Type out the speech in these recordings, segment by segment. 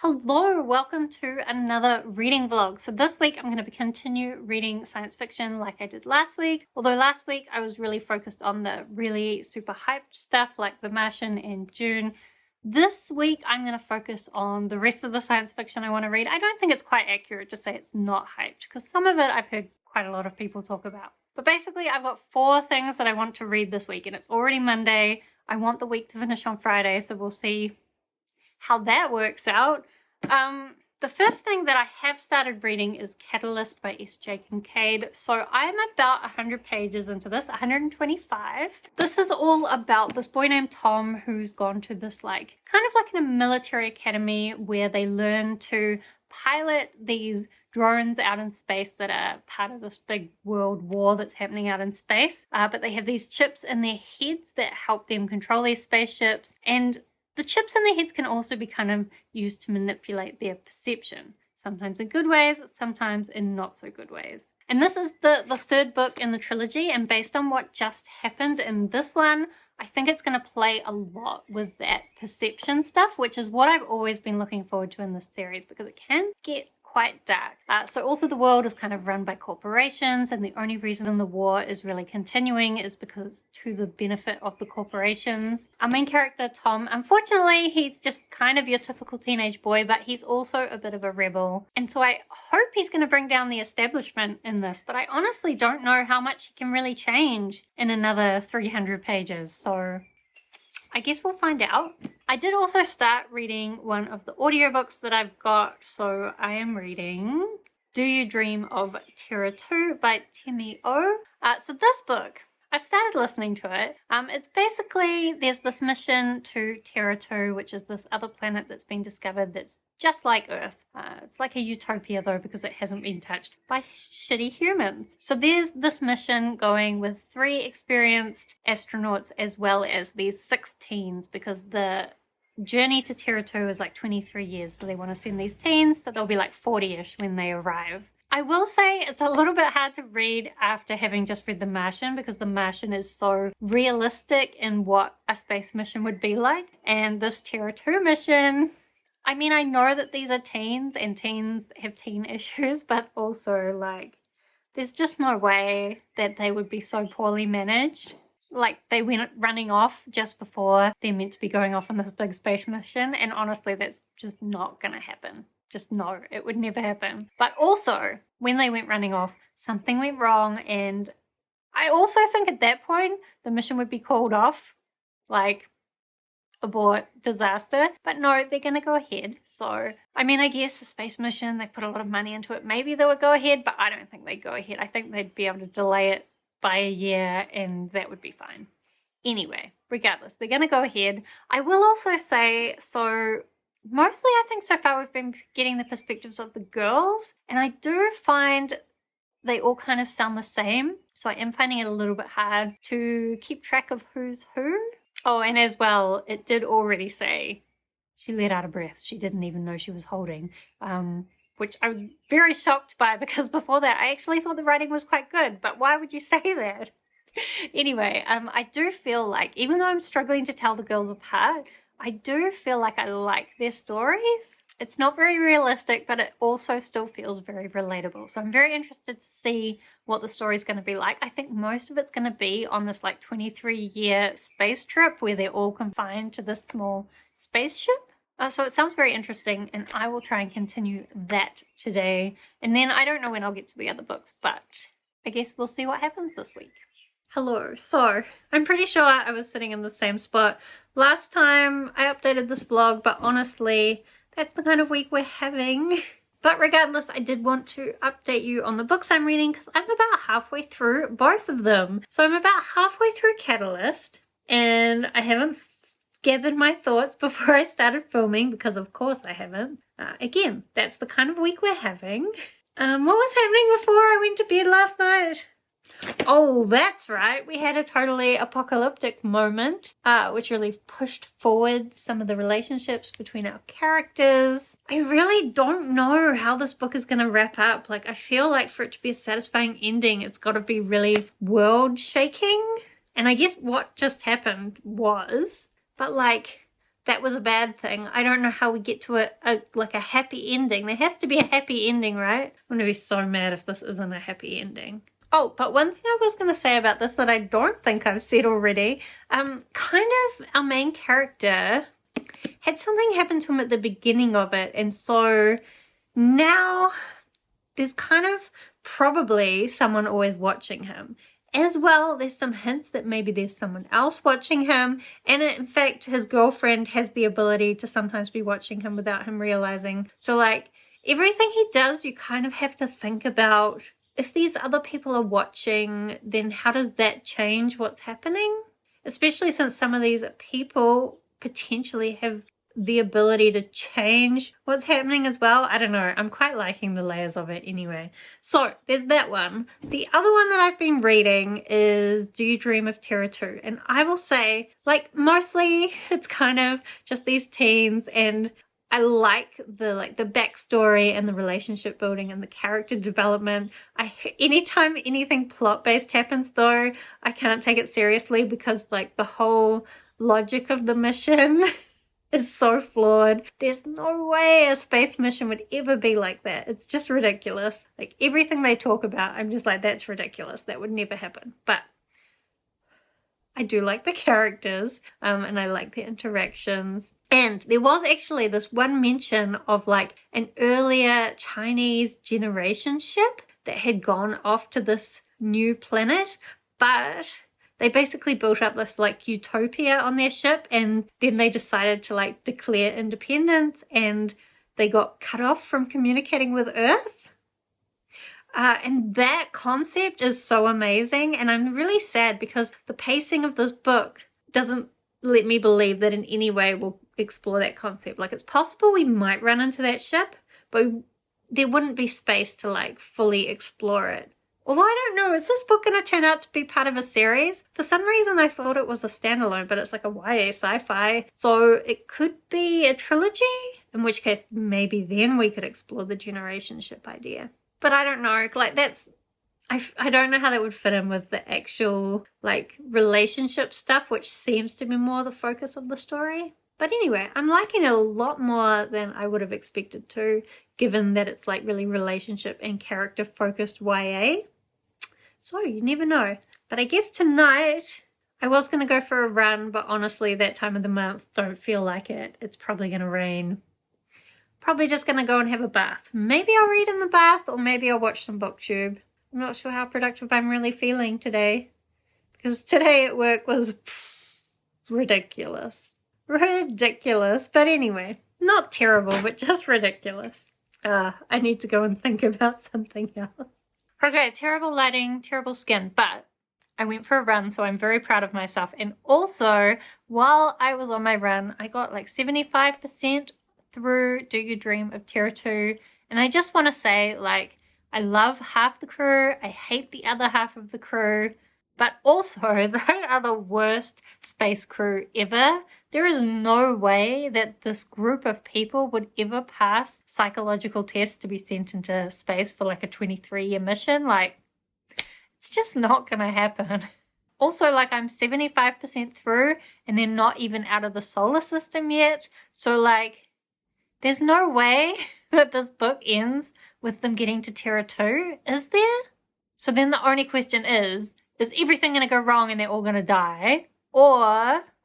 Hello, welcome to another reading vlog. So this week I'm going to continue reading science fiction like I did last week. Although last week I was really focused on the really super hyped stuff like The Martian and Dune. This week I'm going to focus on the rest of the science fiction I want to read. I don't think it's quite accurate to say it's not hyped because some of it I've heard quite a lot of people talk about. But basically I've got 4 things that I want to read this week and it's already Monday. I want the week to finish on Friday, so we'll see how that works out. The first thing that I have started reading is Catalyst by S.J Kincaid. So I'm about 100 pages into this, 125. This is all about this boy named Tom who's gone to this kind of like in a military academy where they learn to pilot these drones out in space that are part of this big world war that's happening out in space. But they have these chips in their heads that help them control these spaceships, and the chips in their heads can also be kind of used to manipulate their perception, sometimes in good ways, sometimes in not so good ways. And this is the 3rd book in the trilogy, and based on what just happened in this one, I think it's going to play a lot with that perception stuff, which is what I've always been looking forward to in this series because it can get quite dark. So also the world is kind of run by corporations, and the only reason the war is really continuing is because to the benefit of the corporations. Our main character, Tom, unfortunately, he's just kind of your typical teenage boy, but he's also a bit of a rebel. And so I hope he's going to bring down the establishment in this, but I honestly don't know how much he can really change in another 300 pages. So I guess we'll find out. I did also start reading one of the audiobooks that I've got. So I am reading Do You Dream of Terra-Two by Temi. So this book, I've started listening to it. It's basically, there's this mission to Terra-Two, which is this other planet that's been discovered that's just like Earth. It's like a utopia though because it hasn't been touched by shitty humans. So there's this mission going with 3 experienced astronauts as well as these 6 teens because the journey to Terra-Two is like 23 years. So they want to send these teens, so they'll be like 40-ish when they arrive. I will say it's a little bit hard to read after having just read The Martian because The Martian is so realistic in what a space mission would be like. And this Terra-Two mission, I mean, I know that these are teens and teens have teen issues, but also there's just no way that they would be so poorly managed. Like they went running off just before they're meant to be going off on this big space mission, and honestly that's just not gonna happen. Just no, it would never happen. But also when they went running off, something went wrong, and I also think at that point the mission would be called off, like abort, disaster. But no, they're gonna go ahead. So I mean, I guess the space mission, they put a lot of money into it, maybe they would go ahead, but I don't think they'd go ahead. I think they'd be able to delay it by a year and that would be fine. Anyway, regardless, they're gonna go ahead. I will also say, so mostly I think so far we've been getting the perspectives of the girls, and I do find they all kind of sound the same, so I am finding it a little bit hard to keep track of who's who. Oh, and as well, it did already say she let out a breath. She didn't even know she was holding, which I was very shocked by because before that I actually thought the writing was quite good, but why would you say that? Anyway, I do feel like, even though I'm struggling to tell the girls apart, I do feel like I like their stories. It's not very realistic, but it also still feels very relatable. So I'm very interested to see what the story's going to be like. I think most of it's going to be on this 23-year space trip where they're all confined to this small spaceship. So it sounds very interesting, and I will try and continue that today. And then I don't know when I'll get to the other books, but I guess we'll see what happens this week. Hello. So I'm pretty sure I was sitting in the same spot last time I updated this vlog, but honestly, that's the kind of week we're having. But regardless, I did want to update you on the books I'm reading because I'm about halfway through both of them. So I'm about halfway through Catalyst, and I haven't gathered my thoughts before I started filming because of course I haven't. Again, that's the kind of week we're having. What was happening before I went to bed last night? Oh, that's right. We had a totally apocalyptic moment, which really pushed forward some of the relationships between our characters. I really don't know how this book is going to wrap up. I feel like for it to be a satisfying ending, it's got to be really world shaking. And I guess what just happened was, but that was a bad thing. I don't know how we get to like a happy ending. There has to be a happy ending, right? I'm gonna be so mad if this isn't a happy ending. Oh, but one thing I was gonna say about this that I don't think I've said already, kind of our main character had something happen to him at the beginning of it, and so now there's kind of probably someone always watching him. As well, there's some hints that maybe there's someone else watching him, and in fact his girlfriend has the ability to sometimes be watching him without him realizing. So like everything he does, you kind of have to think about, if these other people are watching, then how does that change what's happening? Especially since some of these people potentially have the ability to change what's happening as well. I don't know, I'm quite liking the layers of it anyway. So there's that one. The other one that I've been reading is Do You Dream of Terra-Two? And I will say, like, mostly it's kind of just these teens, and I like the backstory and the relationship building and the character development. Anytime anything plot based happens though, I can't take it seriously, because like the whole logic of the mission is so flawed. There's no way a space mission would ever be like that. It's just ridiculous. Like everything they talk about, I'm just like, that's ridiculous. That would never happen. But I do like the characters, and I like the interactions. And there was actually this one mention of like an earlier Chinese generation ship that had gone off to this new planet, but they basically built up this like utopia on their ship, and then they decided to like declare independence, and they got cut off from communicating with Earth. And that concept is so amazing, and I'm really sad because the pacing of this book doesn't let me believe that in any way we'll explore that concept. Like, it's possible we might run into that ship, but there wouldn't be space to like fully explore it. Although I don't know, is this book going to turn out to be part of a series? For some reason I thought it was a standalone, but it's like a YA sci-fi, so it could be a trilogy, in which case maybe then we could explore the generation ship idea. But I don't know, like that's, I don't know how that would fit in with the actual like relationship stuff, which seems to be more the focus of the story. But anyway, I'm liking it a lot more than I would have expected to, given that it's like really relationship and character focused YA. So you never know. But I guess tonight I was going to go for a run, but honestly that time of the month, don't feel like it. It's probably going to rain. Probably just going to go and have a bath. Maybe I'll read in the bath, or maybe I'll watch some booktube. I'm not sure how productive I'm really feeling today, because today at work was ridiculous. Ridiculous. But anyway, not terrible, but just ridiculous. I need to go and think about something else. Okay, terrible lighting, terrible skin, but I went for a run, so I'm very proud of myself. And also, while I was on my run, I got like 75% through Do You Dream of Terra-Two, and I just want to say, like, I love half the crew, I hate the other half of the crew, but also they are the worst space crew ever. There is no way that this group of people would ever pass psychological tests to be sent into space for like a 23-year mission. Like, it's just not gonna happen. Also, like, I'm 75% through and they're not even out of the solar system yet. So like, there's no way that this book ends with them getting to Terra-Two, is there? So then the only question is everything gonna go wrong and they're all gonna die? Or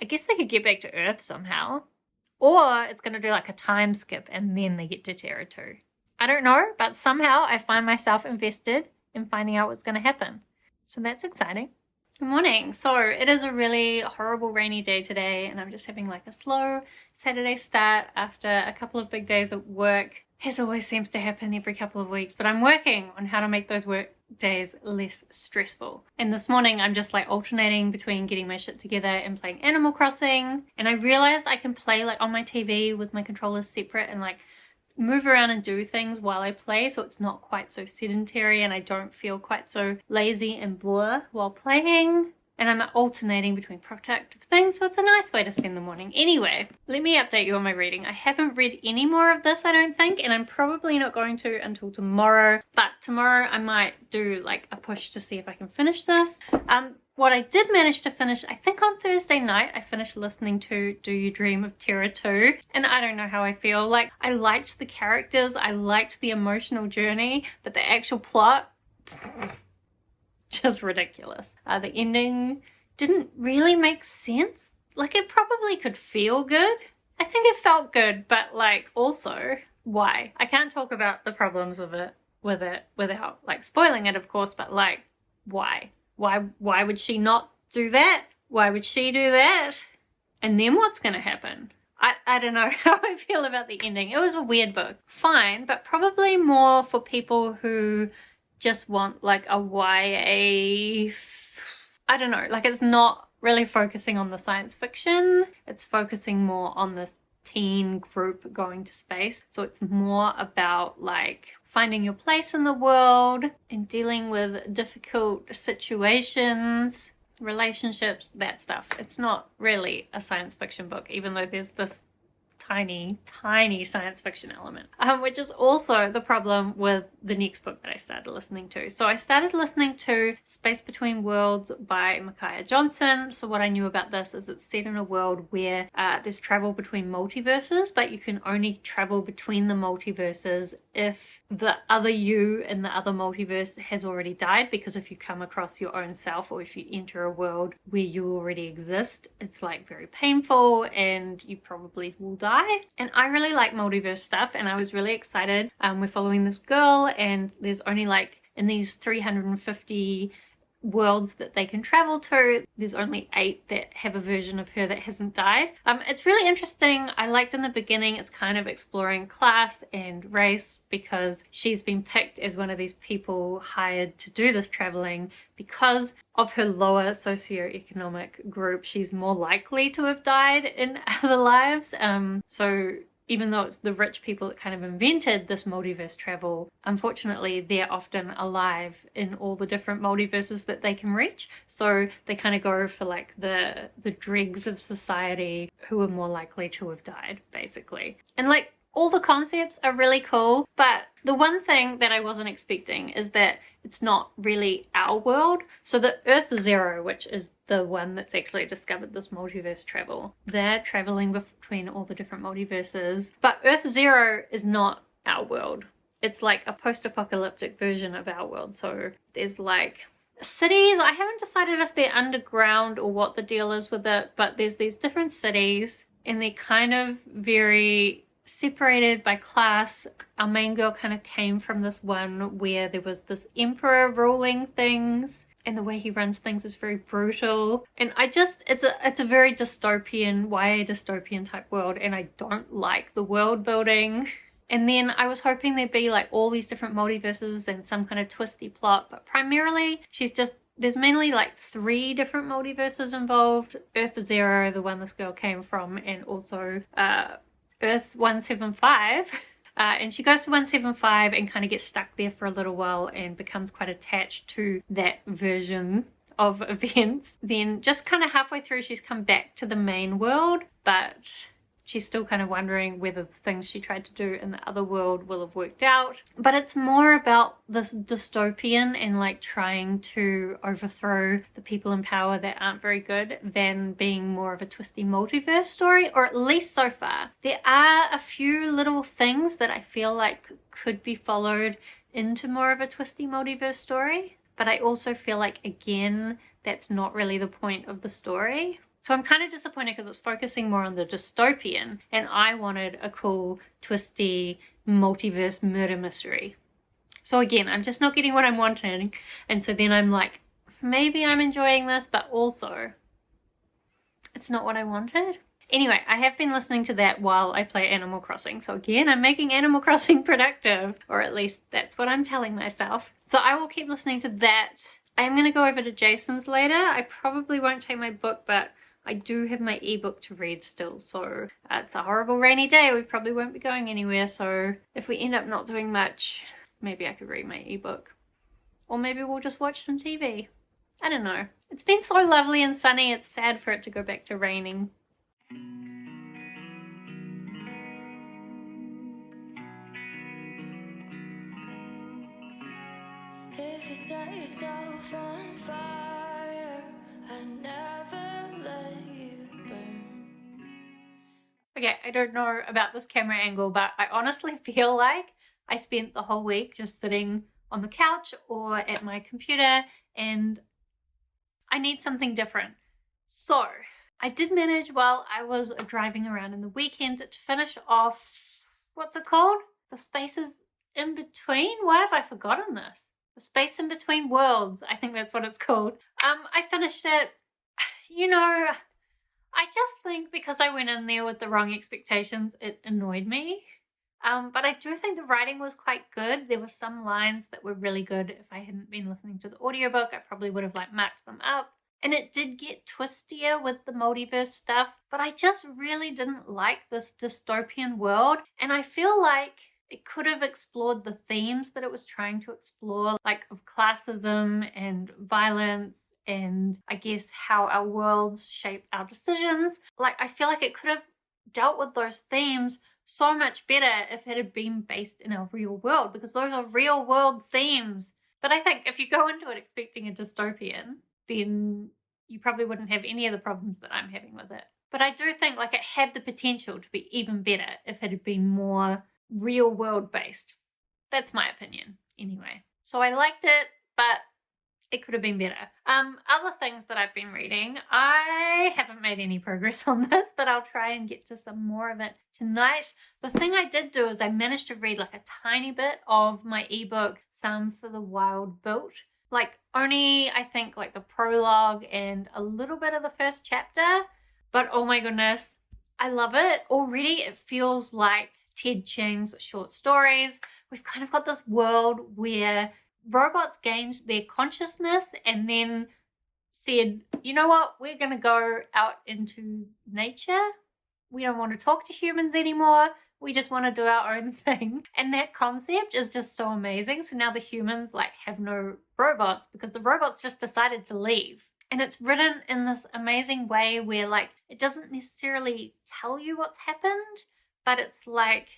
I guess they could get back to Earth somehow. Or it's going to do like a time skip and then they get to Terra-Two. I don't know, but somehow I find myself invested in finding out what's going to happen. So that's exciting. Good morning. So it is a really horrible rainy day today, and I'm just having like a slow Saturday start after a couple of big days at work. As always seems to happen every couple of weeks, but I'm working on how to make those work days less stressful. And this morning I'm just like alternating between getting my shit together and playing Animal Crossing, and I realized I can play like on my TV with my controllers separate and like move around and do things while I play, so it's not quite so sedentary and I don't feel quite so lazy and bored while playing. And I'm alternating between productive things, so it's a nice way to spend the morning. Anyway, let me update you on my reading. I haven't read any more of this, I don't think, and I'm probably not going to until tomorrow. But tomorrow I might do like a push to see if I can finish this. what I did manage to finish, I think on Thursday night, I finished listening to Do You Dream of Terra-Two, and I don't know how I feel. Like, I liked the characters, I liked the emotional journey, but the actual plot, just ridiculous. The ending didn't really make sense. Like, it probably could feel good. I think it felt good, but like, also, why? I can't talk about the problems with it without like spoiling it, of course, but like, why? Why would she not do that? Why would she do that? And then what's gonna happen? I don't know how I feel about the ending. It was a weird book. Fine, but probably more for people who just want like a YA, I don't know, like it's not really focusing on the science fiction. It's focusing more on this teen group going to space. So it's more about like finding your place in the world and dealing with difficult situations, relationships, that stuff. It's not really a science fiction book, even though there's this tiny science fiction element, which is also the problem with the next book that I started listening to. So I started listening to Space Betwen Worlds by Micaiah. So what I knew about this is it's set in a world where there's travel between multiverses, but you can only travel between the multiverses if the other you in the other multiverse has already died, because if you come across your own self or if you enter a world where you already exist, it's like very painful and you probably will die. And I really like multiverse stuff, and I was really excited. We're following this girl, and there's only like in these 350 worlds that they can travel to, there's only 8 that have a version of her that hasn't died. It's really interesting. I liked in the beginning it's kind of exploring class and race, because she's been picked as one of these people hired to do this traveling because of her lower socioeconomic group. She's more likely to have died in other lives. So even though it's the rich people that kind of invented this multiverse travel, unfortunately they're often alive in all the different multiverses that they can reach. So they kind of go for like the dregs of society who are more likely to have died, basically. And like, all the concepts are really cool, but the one thing that I wasn't expecting is that it's not really our world. So the Earth Zero, which is the one that's actually discovered this multiverse travel, they're traveling between all the different multiverses, but Earth Zero is not our world. It's like a post-apocalyptic version of our world. So there's like cities, I haven't decided if they're underground or what the deal is with it, but there's these different cities and they're kind of very separated by class. Our main girl kind of came from this one where there was this emperor ruling things, and the way he runs things is very brutal. And it's a very dystopian, YA dystopian type world, and I don't like the world building. And then I was hoping there'd be like all these different multiverses and some kind of twisty plot, but primarily there's mainly like 3 different multiverses involved. Earth Zero, the one this girl came from, and also Earth 175. And she goes to 175 and kind of gets stuck there for a little while and becomes quite attached to that version of events. Then just kind of halfway through, she's come back to the main world, but she's still kind of wondering whether the things she tried to do in the other world will have worked out. But it's more about this dystopian and like trying to overthrow the people in power that aren't very good than being more of a twisty multiverse story, or at least so far. There are a few little things that I feel like could be followed into more of a twisty multiverse story, but I also feel like, again, that's not really the point of the story. So I'm kind of disappointed because it's focusing more on the dystopian, and I wanted a cool, twisty, multiverse murder mystery. So again, I'm just not getting what I'm wanting, and so then I'm like, maybe I'm enjoying this, but also it's not what I wanted. Anyway, I have been listening to that while I play Animal Crossing. So again, I'm making Animal Crossing productive, or at least that's what I'm telling myself. So I will keep listening to that. I am going to go over to Jason's later. I probably won't take my book, but I do have my ebook to read still, so it's a horrible rainy day. We probably won't be going anywhere, so if we end up not doing much, maybe I could read my ebook. Or maybe we'll just watch some TV. I don't know. It's been so lovely and sunny, it's sad for it to go back to raining. If you set yourself on fire, Okay, I don't know about this camera angle, but I honestly feel like I spent the whole week just sitting on the couch or at my computer, and I need something different. So I did manage while I was driving around in the weekend to finish off, what's it called? The Spaces in Between? Why have I forgotten this? The Space in Between Worlds, I think that's what it's called. I finished it. You know, I just think because I went in there with the wrong expectations, it annoyed me. But I do think the writing was quite good. There were some lines that were really good. If I hadn't been listening to the audiobook, I probably would have like marked them up. And it did get twistier with the multiverse stuff, but I just really didn't like this dystopian world. And I feel like it could have explored the themes that it was trying to explore, like of classism and violence, and I guess how our worlds shape our decisions. Like, I feel like it could have dealt with those themes so much better if it had been based in our real world, because those are real world themes. But I think if you go into it expecting a dystopian, then you probably wouldn't have any of the problems that I'm having with it. But I do think like it had the potential to be even better if it had been more real world based. That's my opinion anyway. So I liked it, but it could have been better. Other things that I've been reading, I haven't made any progress on this, but I'll try and get to some more of it tonight. The thing I did do is I managed to read like a tiny bit of my ebook, Some for the Wild Built. Like only, I think, like the prologue and a little bit of the first chapter. But oh my goodness, I love it. Already it feels like Ted Chiang's short stories. We've kind of got this world where robots gained their consciousness and then said, you know what, we're going to go out into nature. We don't want to talk to humans anymore. We just want to do our own thing. And that concept is just so amazing. So now the humans like have no robots because the robots just decided to leave. And it's written in this amazing way where like it doesn't necessarily tell you what's happened, but it's like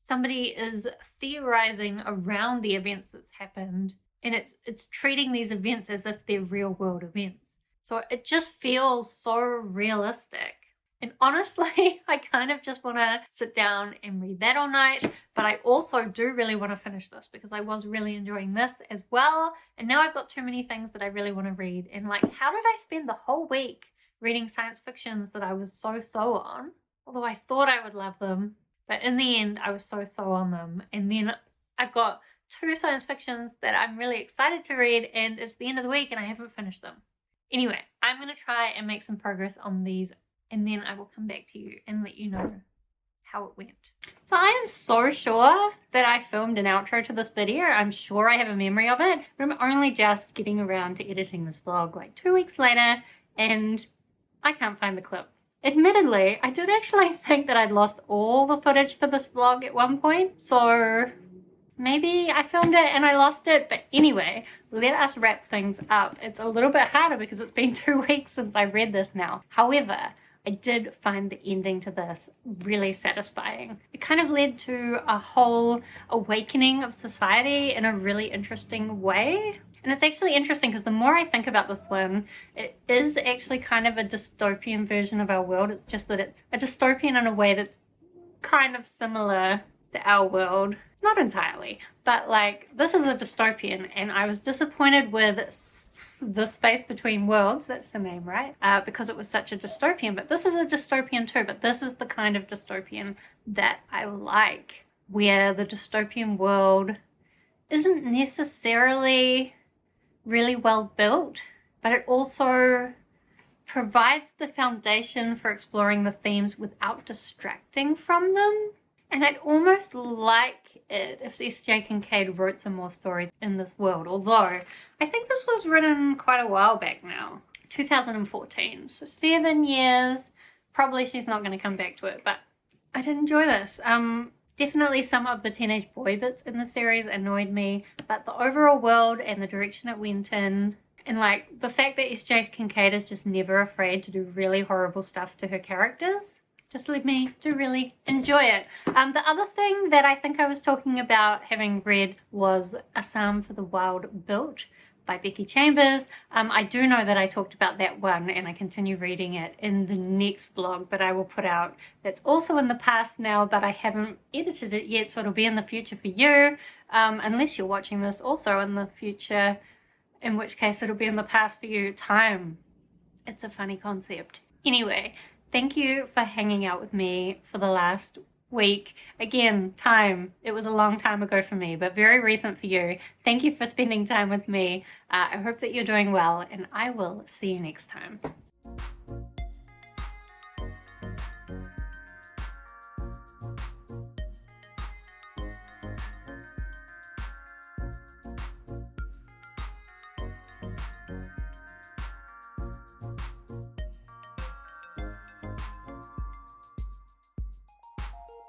somebody is theorizing around the events that's happened, and it's treating these events as if they're real world events. So it just feels so realistic. And honestly, I kind of just want to sit down and read that all night, but I also do really want to finish this because I was really enjoying this as well. And now I've got too many things that I really want to read. And like, how did I spend the whole week reading science fictions that I was so on? Although I thought I would love them, but in the end, I was so on them. And then I've got 2 science fictions that I'm really excited to read, and it's the end of the week and I haven't finished them. Anyway, I'm going to try and make some progress on these, and then I will come back to you and let you know how it went. So I am so sure that I filmed an outro to this video. I'm sure I have a memory of it, but I'm only just getting around to editing this vlog like 2 weeks later, and I can't find the clip. Admittedly, I did actually think that I'd lost all the footage for this vlog at one point, so maybe I filmed it and I lost it. But anyway, let us wrap things up. It's a little bit harder because it's been 2 weeks since I read this now. However, I did find the ending to this really satisfying. It kind of led to a whole awakening of society in a really interesting way. And it's actually interesting because the more I think about this one, it is actually kind of a dystopian version of our world. It's just that it's a dystopian in a way that's kind of similar to our world. Not entirely, but like this is a dystopian, and I was disappointed with the Space Between Worlds, that's the name, right? Because it was such a dystopian, but this is a dystopian too, but this is the kind of dystopian that I like, where the dystopian world isn't necessarily really well built, but it also provides the foundation for exploring the themes without distracting from them. And I'd almost like it if S.J Kincaid wrote some more stories in this world, although I think this was written quite a while back now, 2014, so 7 years. Probably she's not going to come back to it, but I did enjoy this. Definitely some of the teenage boy bits in the series annoyed me, but the overall world and the direction it went in, and like the fact that S.J Kincaid is just never afraid to do really horrible stuff to her characters, just led me to really enjoy it. The other thing that I think I was talking about having read was A Psalm for the Wild Built, by Becky Chambers. I do know that I talked about that one and I continue reading it in the next vlog, but I will put out, that's also in the past now, but I haven't edited it yet, so it'll be in the future for you, unless you're watching this also in the future, in which case it'll be in the past for you. Time, it's a funny concept. Anyway, thank you for hanging out with me for the last week. Again, time, it was a long time ago for me, but very recent for you. Thank you for spending time with me. I hope that you're doing well, and I will see you next time.